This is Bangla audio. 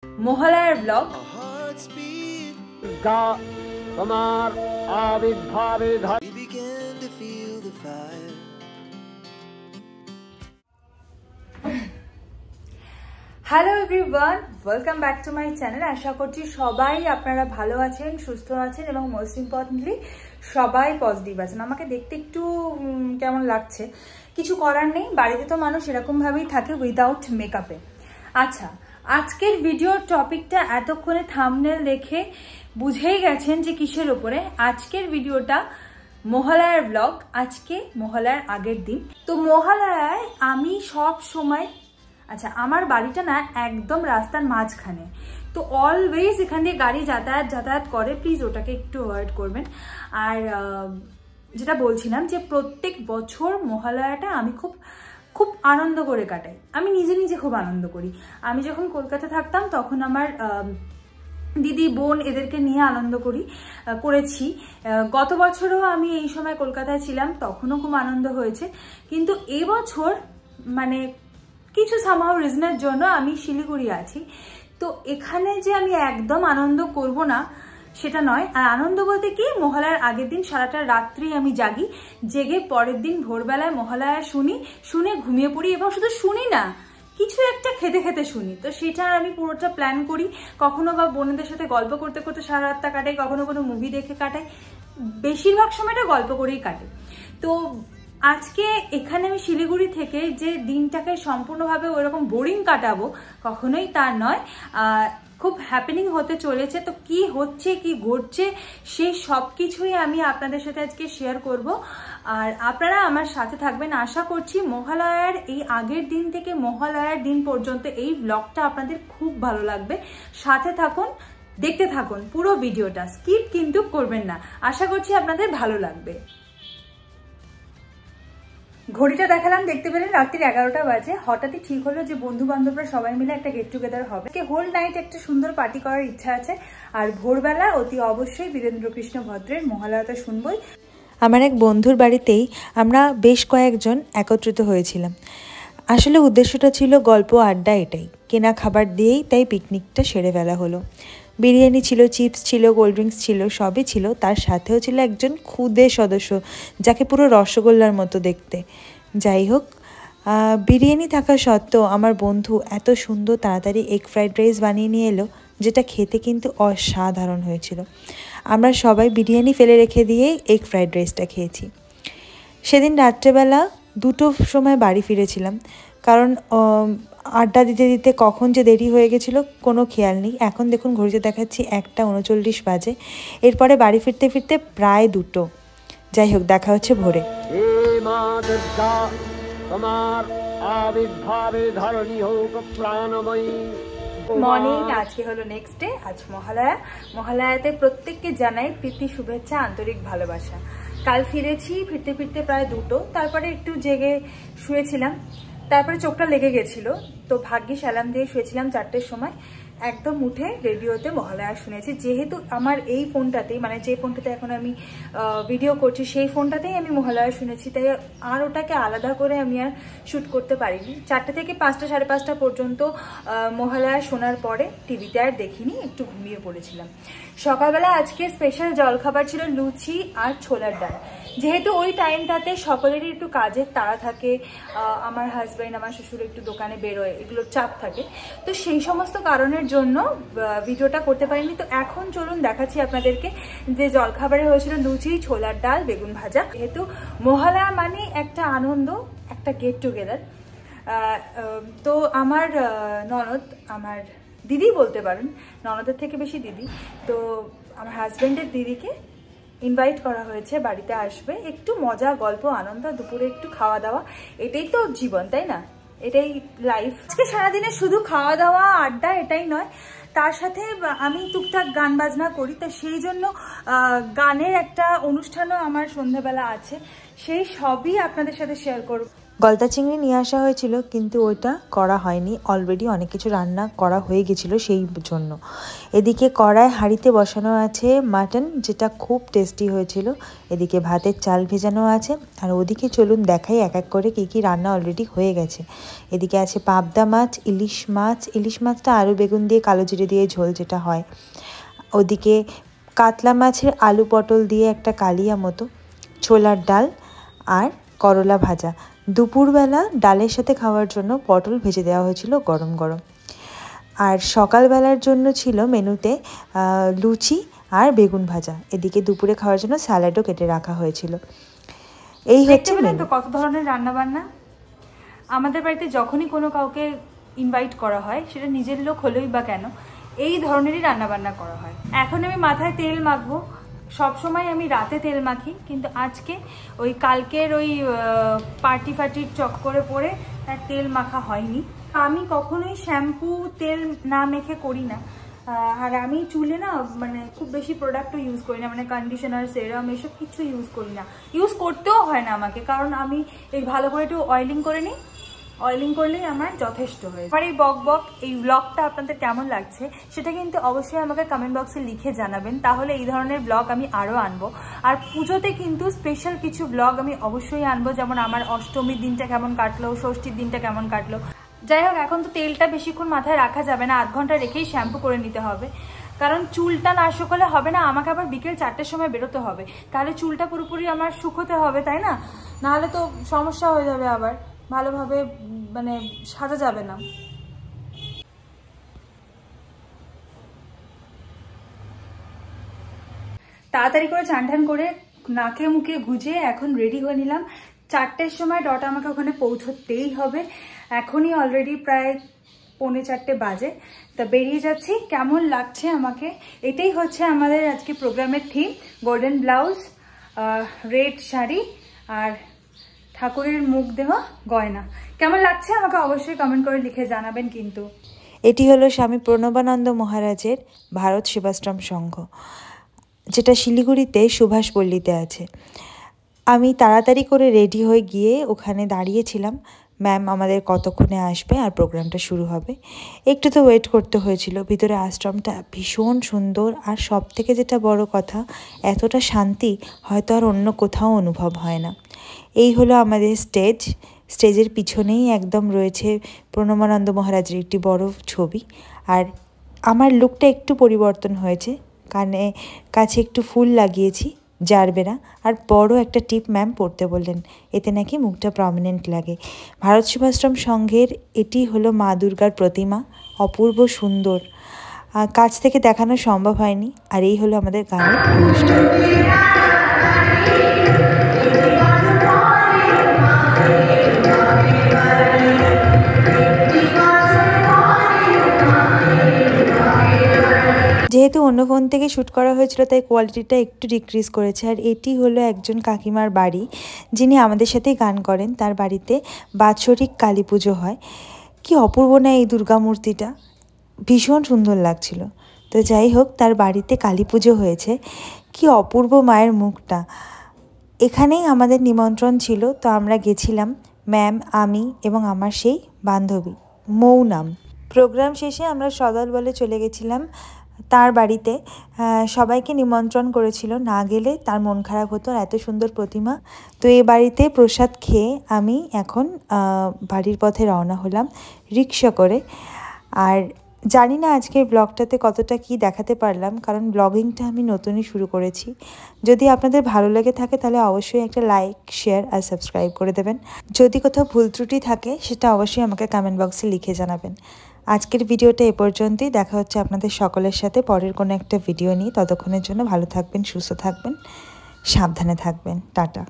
মহালয়ার ব্লগ। তোমার আবির্ভাবে hello everyone, welcome back to my channel. আশা করছি সবাই আপনারা ভালো আছেন, সুস্থ আছেন এবং মোস্ট ইম্পর্টেন্টলি সবাই পজিটিভ আছেন। আমাকে দেখতে একটু কেমন লাগছে, কিছু করার নেই, বাড়িতে তো মানুষ এরকমভাবেই থাকে উইদাউট মেকআপে। আচ্ছা, আজকের ভিডিওর টপিকটা এতক্ষণে থাম্বনেল দেখে বুঝেই গেছেন যে কিসের ওপরে। আজকের ভিডিওটা মহালয়ার ব্লগ। আজকে মহালয়ার আগের দিন। তো মহালয়ায় আমি সব সময়, আচ্ছা আমার বাড়িটা না একদম রাস্তার মাঝখানে, তো অলওয়েজ এখান দিয়ে গাড়ি যাতায়াত করে, প্লিজ ওটাকে একটু অ্যাভয়েড করবেন। আর যেটা বলছিলাম যে প্রত্যেক বছর মহালয়াটা আমি খুব আনন্দ করে কাটাই। আমি নিজে খুব আনন্দ করি। আমি যখন কলকাতা থাকতাম তখন আমার দিদি বোন এদেরকে নিয়ে আনন্দ করেছি। গত বছরও আমি এই সময় কলকাতায় ছিলাম, তখনও খুব আনন্দ হয়েছে। কিন্তু এবছর মানে কিছু সামহাও রিজনের জন্য আমি শিলিগুড়ি আছি, তো এখানে যে আমি একদম আনন্দ করব না সেটা নয়। আর আনন্দ বলতে কি, মহালয়ার আগের দিন সারাটা রাত্রি আমি জাগি, জেগে পরের দিন ভোরবেলায় মহালয়া শুনে ঘুমিয়ে পড়ি, এবং শুধু শুনি না, কিছু একটা খেতে শুনি। তো সেটা আমি পুরোটা প্ল্যান করি। কখনো বা বোনেদের সাথে গল্প করতে করতে সারা রাতটা কাটাই, কখনো কোনো মুভি দেখে কাটাই, বেশিরভাগ সময়টা গল্প করেই কাটে। তো আজকে এখানে আমি শিলিগুড়ি থেকে যে দিনটাকে সম্পূর্ণভাবে ওইরকম বোরিং কাটাবো, কখনোই তা নয়। খুব হ্যাপেনিং হতে চলেছে। তো কি হচ্ছে, কি ঘটছে, সেই সব কিছুই আমি আপনাদের সাথে আজকে শেয়ার করব। আর আপনারা আমার সাথে থাকবেন। আশা করছি মহালয়ার এই আগের দিন থেকে মহালয়ার দিন পর্যন্ত এই ব্লগটা আপনাদের খুব ভালো লাগবে। সাথে থাকুন, দেখতে থাকুন পুরো ভিডিওটা, স্কিপ কিন্তু করবেন না। আশা করছি আপনাদের ভালো লাগবে। ঘড়িটা দেখালাম, দেখতে পেলেন রাত্রির 11টা বাজে। হঠাৎই ঠিক হলো যে বন্ধু বান্ধবরা সবাই মিলে একটা গেট টুগেদার হবে। হোল নাইট একটা সুন্দর পার্টি করার ইচ্ছা আছে। আর ভোরবেলা অতি অবশ্যই বীরেন্দ্রকৃষ্ণ ভদ্রের মহালয়াটা শুনবই। আমার এক বন্ধুর বাড়িতেই আমরা বেশ কয়েকজন একত্রিত হয়েছিলাম। আসলে উদ্দেশ্যটা ছিল গল্প আড্ডা, এটাই কেনা খাবার দিয়েই তাই পিকনিকটা সেরে ফেলা হলো। বিরিয়ানি ছিল, চিপস ছিল, কোল্ড ড্রিঙ্কস ছিল, সবই ছিল। তার সাথেও ছিল একজন ক্ষুদে সদস্য, যাকে পুরো রসগোল্লার মতো দেখতে। যাই হোক, বিরিয়ানি থাকা সত্ত্বেও আমার বন্ধু এত সুন্দর তাড়াতাড়ি এগ ফ্রাইড রাইস বানিয়ে নিয়ে এলো, যেটা খেতে কিন্তু অসাধারণ হয়েছিল। আমরা সবাই বিরিয়ানি ফেলে রেখে দিয়ে এগ ফ্রাইড রাইসটা খেয়েছি। সেদিন রাত্রেবেলা 2টোর সময় বাড়ি ফিরেছিলাম, কারণ আড্ডা দিতে দিতে কখন যে দেরি হয়ে গেছিলো কোনো খেয়াল নেই। এখন দেখুন ঘড়িতে দেখাচ্ছি 1:39 বাজে। এরপরে বাড়ি ফিরতে ফিরতে প্রায় 2টো। যাই হোক, দেখা হচ্ছে ভোরে। মর্নিং, আজকে হলো নেক্সট ডে। আজ মহালয়াতে প্রত্যেককে জানাই প্রীতি, শুভেচ্ছা, আন্তরিক ভালোবাসা। কাল ফিরেছি, ফিরতে ফিরতে প্রায় 2টো। তারপরে একটু জেগে শুয়েছিলাম, তারপরে চোখটা লেগে গেছিল, তো ভাগ্যিস অ্যালার্ম দিয়ে শুয়েছিলাম 4টের সময়। একদম উঠে রেডিওতে মহালয়া শুনেছি। যেহেতু আমার এই ফোনটাতেই, মানে যে ফোনটাতে এখন আমি ভিডিও করছি, সেই ফোনটাতেই আমি মহালয়া শুনেছি, তাই আর ওটাকে আলাদা করে আমি আর শ্যুট করতে পারিনি। 4টে থেকে 5টা, 5:30 পর্যন্ত মহালয়া শোনার পরে টিভিতে আর দেখিনি, একটু ঘুমিয়ে পড়েছিলাম। সকালবেলা আজকে স্পেশাল জলখাবার ছিল লুচি আর ছোলার ডাল। যেহেতু ওই টাইমটাতে সকলেরই একটু কাজের তাড়া থাকে, আমার হাজব্যান্ড, আমার শ্বশুর একটু দোকানে বেরোয়, এগুলোর চাপ থাকে, তো সেই সমস্ত কারণের জন্য ভিডিওটা করতে পারিনি। তো এখন চলুন দেখাচ্ছি আপনাদেরকে যে জলখাবারে হয়েছিল লুচি, ছোলার ডাল, বেগুন ভাজা। যেহেতু মহালয়া মানে একটা আনন্দ, একটা গেট টুগেদার। তো আমার ননদ, আমার দিদি বলতে পারেন, ননদের থেকে বেশি দিদি, তো আমার হাজব্যান্ডের দিদিকে ইনভাইট করা হয়েছে, বাড়িতে আসবে, একটু মজা, গল্প, আনন্দ, দুপুরে একটু খাওয়া দাওয়া। এটাই তো জীবন, তাই না? এটাই লাইফ। আজকে সারাদিনে শুধু খাওয়া দাওয়া আড্ডা এটাই নয়, তার সাথে আমি টুকটাক গান বাজনা করি, তো সেই জন্য গানের একটা অনুষ্ঠানও আমার সন্ধ্যাবেলা আছে। সেই সবই আপনাদের সাথে শেয়ার করব। গলদা চিংড়ি নিয়ে আসা হয়েছিল, কিন্তু ওইটা করা হয়নি, অলরেডি অনেক কিছু রান্না করা হয়ে গেছিলো সেই জন্য। এদিকে কড়ায় হাঁড়িতে বসানো আছে মাটন, যেটা খুব টেস্টি হয়েছিল। এদিকে ভাতের চাল ভেজানো আছে, আর ওদিকে চলুন দেখাই এক এক করে কী কী রান্না অলরেডি হয়ে গেছে। এদিকে আছে পাবদা মাছ, ইলিশ মাছটা আলু বেগুন দিয়ে কালো জিরে দিয়ে ঝোল যেটা হয়। ওদিকে কাতলা মাছের আলু পটল দিয়ে একটা কালিয়া মতো, ছোলার ডাল আর করলা ভাজা। দুপুরবেলা ডালের সাথে খাওয়ার জন্য পটল ভেজে দেওয়া হয়েছিল গরম গরম। আর সকালবেলার জন্য ছিল মেনুতে লুচি আর বেগুন ভাজা। এদিকে দুপুরে খাওয়ার জন্য স্যালাডও কেটে রাখা হয়েছিল। এই হচ্ছে তো কত ধরনের রান্না বান্না। আমাদের বাড়িতে যখনই কোনো কাউকে ইনভাইট করা হয়, সেটা নিজের লোক হলেই বা কেন, এই ধরনেরই রান্না বান্না করা হয়। এখন আমি মাথায় তেল মাখবো, সবসময় আমি রাতে তেল মাখি, কিন্তু আজকে ওই কালকের ওই পার্টির চক্করে পড়ে তার তেল মাখা হয়নি। আমি কখনোই শ্যাম্পু তেল না মেখে করি না। আর আমি চুলে না মানে খুব বেশি প্রোডাক্টও ইউজ করি না, মানে কন্ডিশনার, সেরাম এসব কিছু ইউজ করি না, ইউজ করতেও হয় না আমাকে, কারণ আমি এই ভালো করে একটু অয়েলিং করে নিই, অয়েলিং করলেই আমার যথেষ্ট হয়ে যায়। আমার এই বক এই ব্লগটা আপনাদের কেমন লাগছে সেটা কিন্তু অবশ্যই আমাকে কমেন্ট বক্সে লিখে জানাবেন, তাহলে এই ধরনের ব্লগ আমি আরও আনবো। আর পুজোতে কিন্তু স্পেশাল কিছু ব্লগ আমি অবশ্যই আনবো, যেমন আমার অষ্টমীর দিনটা কেমন কাটলো, ষষ্ঠীর দিনটা কেমন কাটলো। যাই হোক, এখন তো তেলটা বেশিক্ষণ মাথায় রাখা যাবে না, 8 ঘন্টা রেখেই শ্যাম্পু করে নিতে হবে, কারণ চুলটা না শুকোলে হবে না। আমাকে আবার বিকেল 4টের সময় বেরোতে হবে, তাহলে চুলটা পুরোপুরি আমার শুকোতে হবে, তাই না? নাহলে তো সমস্যা হয়ে যাবে, আবার ভালোভাবে মানে সাজা যাবে না। তাড়াতাড়ি করে চান টান করে নাকে মুখে গুজে এখন রেডি হয়ে নিলাম। 4টের সময় ডট আমাকে ওখানে পৌঁছতেই হবে। এখনই অলরেডি প্রায় 3:45 বাজে, তা বেরিয়ে যাচ্ছি। কেমন লাগছে আমাকে, এটাই হচ্ছে আমাদের আজকে প্রোগ্রামের theme, golden blouse, red sari আর ঠাকুরের মুখ দেওয়া গয়না। কেমন লাগছে আমাকে অবশ্যই কমেন্ট করে লিখে জানাবেন। কিন্তু এটি হলো স্বামী প্রণবানন্দ মহারাজের ভারত সেবাশ্রম সংঘ, যেটা শিলিগুড়িতে সুভাষপল্লীতে আছে। আমি তাড়াতাড়ি করে রেডি হয়ে গিয়ে ওখানে দাঁড়িয়েছিলাম, ম্যাম আমাদের কতক্ষণে আসবে আর প্রোগ্রামটা শুরু হবে। একটু তো ওয়েট করতে হয়েছিল। ভিতরে আশ্রমটা ভীষণ সুন্দর, আর সব থেকে যেটা বড় কথা, এতটা শান্তি হয়তো আর অন্য কোথাও অনুভব হয় না। এই হলো আমাদের স্টেজের পিছনেই একদম রয়েছে প্রণবানন্দ মহারাজের একটি বড় ছবি। আর আমার লুকটা একটু পরিবর্তন হয়েছে, কানে কাছে একটু ফুল লাগিয়েছি, জারবেরা, আর বড় একটা টিপ ম্যাম পড়তে বললেন, এতে নাকি মুখটা প্রমিনেন্ট লাগে। ভারত সেবাশ্রম সংঘের এটি হলো মা দুর্গার প্রতিমা, অপূর্ব সুন্দর, কাছ থেকে দেখানো সম্ভব হয়নি। আর এই হলো আমাদের গানের অনুষ্ঠান। যেহেতু অন্য ফোন থেকে শ্যুট করা হয়েছিল, তাই কোয়ালিটিটা একটু ডিক্রিজ করেছে। আর এটি হলো একজন কাকিমার বাড়ি, যিনি আমাদের সাথেই গান করেন। তার বাড়িতে বাৎসরিক কালী পুজো হয়। কি অপূর্ব না এই দুর্গা মূর্তিটা, ভীষণ সুন্দর লাগছিল। তো যাই হোক, তার বাড়িতে কালী পুজো হয়েছে, কি অপূর্ব মায়ের মুখটা। এখানেই আমাদের নিমন্ত্রণ ছিল, তো আমরা গেছিলাম, ম্যাম, আমি এবং আমার সেই বান্ধবী মৌনাম। প্রোগ্রাম শেষে আমরা সদল বলে চলে গেছিলাম তার বাড়িতে। সবাইকে নিমন্ত্রণ করেছিল, না গেলে তার মন খারাপ হতো, এত সুন্দর প্রতিমা। তো এই বাড়িতে প্রসাদ খেয়ে আমি এখন বাড়ির পথে রওনা হলাম রিক্সা করে। আর জানি না আজকের ব্লগটাতে কতটা কি দেখাতে পারলাম, কারণ ব্লগিংটা আমি নতুনই শুরু করেছি। যদি আপনাদের ভালো লেগে থাকে তাহলে অবশ্যই একটা লাইক, শেয়ার আর সাবস্ক্রাইব করে দেবেন। যদি কোথাও ভুল ত্রুটি থাকে সেটা অবশ্যই আমাকে কমেন্ট বক্সে লিখে জানাবেন। আজকের ভিডিওটা এ পর্যন্তই। দেখা হচ্ছে আপনাদের সকলের সাথে পরের কোনো একটা ভিডিও নিয়ে। ততক্ষণের জন্য ভালো থাকবেন, সুস্থ থাকবেন, সাবধানে থাকবেন। টাটা।